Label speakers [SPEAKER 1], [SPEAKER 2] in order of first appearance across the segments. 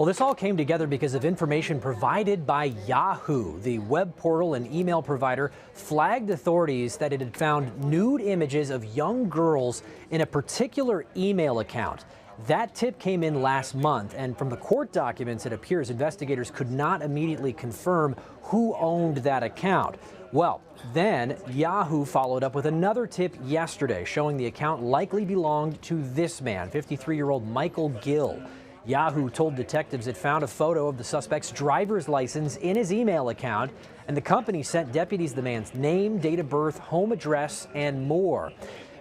[SPEAKER 1] Well, this all came together because of information provided by Yahoo. The web portal and email provider flagged authorities that it had found nude images of young girls in a particular email account. That tip came in last month, and from the court documents, it appears investigators could not immediately confirm who owned that account. Well, then Yahoo followed up with another tip yesterday showing the account likely belonged to this man, 53-year-old Michael Gill. Yahoo told detectives it found a photo of the suspect's driver's license in his email account, and the company sent deputies the man's name, date of birth, home address, and more.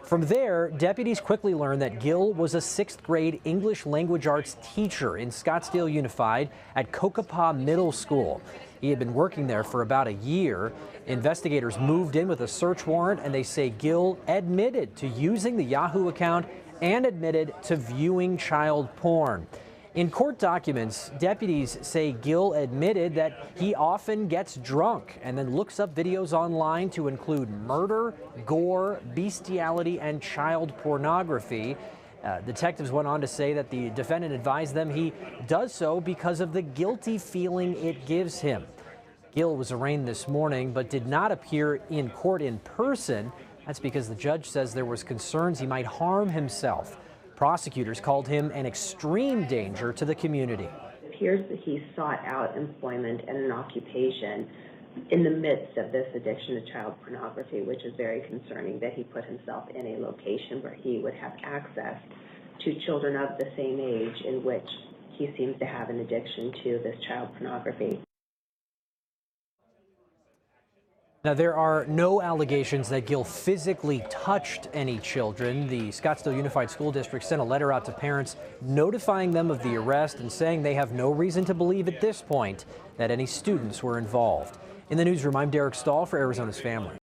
[SPEAKER 1] From there, deputies quickly learned that Gill was a sixth grade English language arts teacher in Scottsdale Unified at Kokopah Middle School. He had been working there for about a year. Investigators moved in with a search warrant, and they say Gill admitted to using the Yahoo account and admitted to viewing child porn. In court documents, deputies say Gill admitted that he often gets drunk and then looks up videos online to include murder, gore, bestiality, and child pornography. Detectives went on to say that the defendant advised them he does so because of the guilty feeling it gives him. Gill was arraigned this morning but did not appear in court in person. That's because the judge says there was concerns he might harm himself. Prosecutors called him an extreme danger to the community.
[SPEAKER 2] It appears that he sought out employment and an occupation in the midst of this addiction to child pornography, which is very concerning that he put himself in a location where he would have access to children of the same age in which he seems to have an addiction to this child pornography.
[SPEAKER 1] Now, there are no allegations that Gill physically touched any children. The Scottsdale Unified School District sent a letter out to parents notifying them of the arrest and saying they have no reason to believe at this point that any students were involved. In the newsroom, I'm Derek Stahl for Arizona's Family.